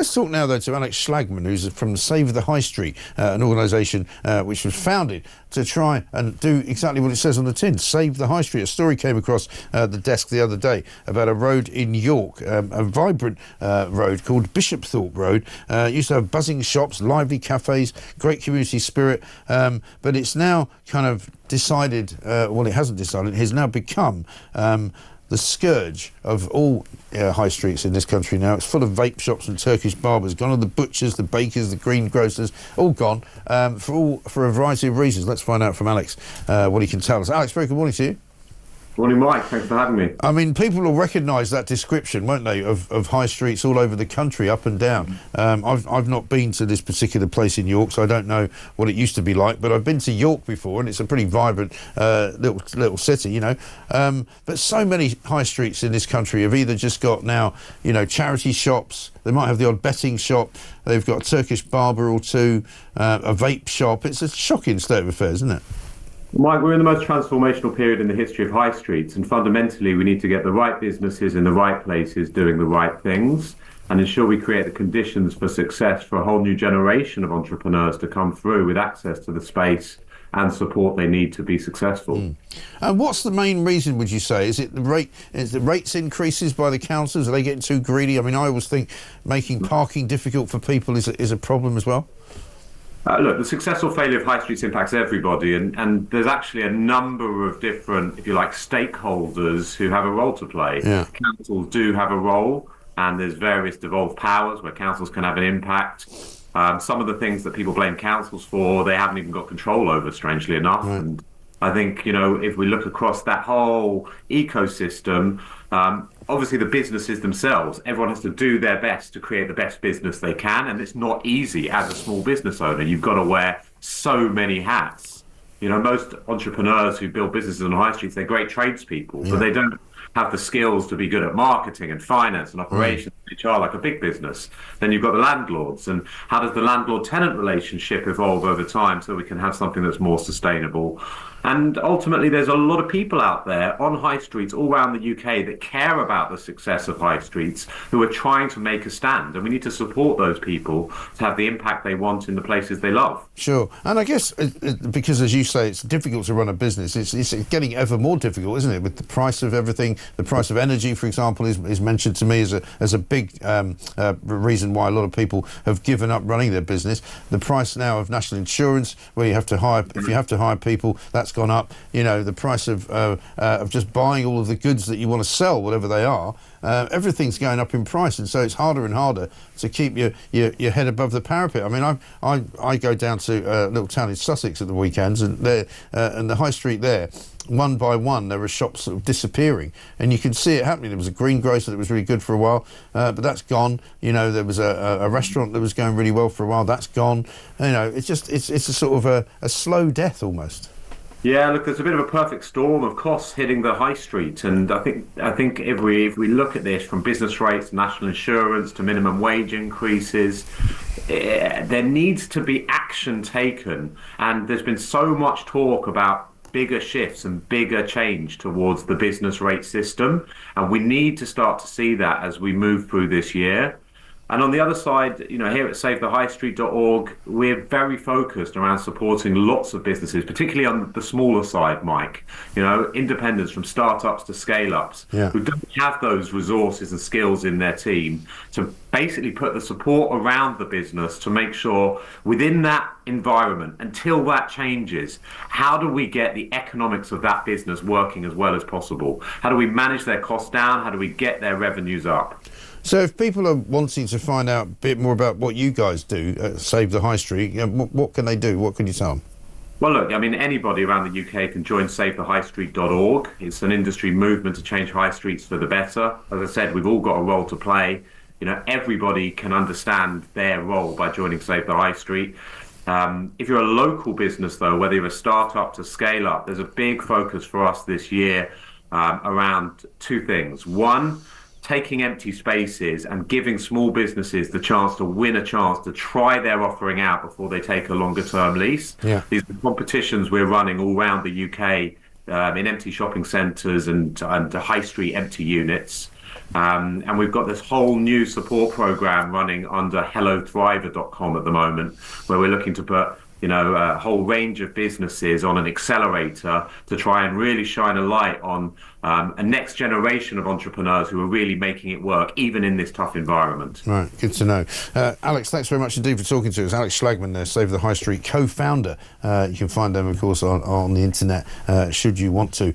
Let's talk now, though, to Alex Schlagman, who's from Save the High Street, an organisation which was founded to try and do exactly what it says on the tin, save the high street. A story came across the desk the other day about a road in York, a vibrant road called Bishopthorpe Road. Used to have buzzing shops, lively cafes, great community spirit, but it's now kind of decided, well, it hasn't decided, it has now become the scourge of all high streets in this country now. It's full of vape shops and Turkish barbers. Gone are the butchers, the bakers, the greengrocers, all gone for a variety of reasons. Let's find out from Alex what he can tell us. Alex, very good morning to you. Morning, Mike. Thanks for having me. I mean, people will recognise that description, won't they, of high streets all over the country, up and down. I've not been to this particular place in York, so I don't know what it used to be like, but I've been to York before, and it's a pretty vibrant little city, you know. But so many high streets in this country have either just got now, you know, charity shops. They might have the odd betting shop. They've got a Turkish barber or two, a vape shop. It's a shocking state of affairs, isn't it? Mike, we're in the most transformational period in the history of high streets, and fundamentally we need to get the right businesses in the right places doing the right things and ensure we create the conditions for success for a whole new generation of entrepreneurs to come through with access to the space and support they need to be successful. And what's the main reason, would you say? Is it the rates increases by the councils? Are they getting too greedy? I mean, I always think making parking difficult for people is a problem as well. Look, the success or failure of high streets impacts everybody, and there's actually a number of different, if you like, stakeholders who have a role to play. Yeah. Councils do have a role, and there's various devolved powers where councils can have an impact. Some of the things that people blame councils for, they haven't even got control over, strangely enough. Right. And I think, you know, if we look across that whole ecosystem, obviously the businesses themselves, everyone has to do their best to create the best business they can, and it's not easy as a small business owner. You've got to wear so many hats. You know, most entrepreneurs who build businesses on high streets, they're great tradespeople, but they don't have the skills to be good at marketing and finance and operations, HR, like a big business. Then you've got the landlords, and how does the landlord-tenant relationship evolve over time so we can have something that's more sustainable? And ultimately, there's a lot of people out there on high streets all around the UK that care about the success of high streets, who are trying to make a stand. And we need to support those people to have the impact they want in the places they love. Sure. And I guess, because as you say, it's difficult to run a business, it's getting ever more difficult, isn't it? With the price of everything, the price of energy, for example, is mentioned to me as a big reason why a lot of people have given up running their business. The price now of national insurance, where you have to hire, if you have to hire people, that's gone up. You know, the price of just buying all of the goods that you want to sell, whatever they are, everything's going up in price, and so it's harder and harder to keep your head above the parapet. I mean, I go down to a little town in Sussex at the weekends, and the high street there, one by one, there are shops sort of disappearing, and you can see it happening. There was a greengrocer that was really good for a while, but that's gone. You know, there was a restaurant that was going really well for a while. That's gone. You know, it's a sort of a slow death almost. Yeah, look, there's a bit of a perfect storm of costs hitting the high street, and I think if we look at this from business rates, national insurance to minimum wage increases, there needs to be action taken, and there's been so much talk about bigger shifts and bigger change towards the business rate system, and we need to start to see that as we move through this year. And on the other side, you know, here at SaveTheHighStreet.org, we're very focused around supporting lots of businesses, particularly on the smaller side, Mike. You know, independents from startups to scale-ups who don't have those resources and skills in their team to basically put the support around the business to make sure within that environment, until that changes, how do we get the economics of that business working as well as possible? How do we manage their costs down? How do we get their revenues up? So if people are wanting to find out a bit more about what you guys do at Save the High Street, you know, what can they do? What can you tell them? Well, look, I mean, anybody around the UK can join SaveTheHighStreet.org. It's an industry movement to change high streets for the better. As I said, we've all got a role to play. You know, everybody can understand their role by joining Save the High Street. If you're a local business, though, whether you're a startup to scale up, there's a big focus for us this year around two things. One, taking empty spaces and giving small businesses the chance to win a chance to try their offering out before they take a longer term lease. Yeah. These are competitions we're running all around the UK in empty shopping centres and high street empty units. And we've got this whole new support program running under hellothriver.com at the moment, where we're looking to put a whole range of businesses on an accelerator to try and really shine a light on a next generation of entrepreneurs who are really making it work, even in this tough environment. Right, good to know. Alex, thanks very much indeed for talking to us. Alex Schlagman there, Save the High Street co-founder. You can find them, of course, on the internet, should you want to.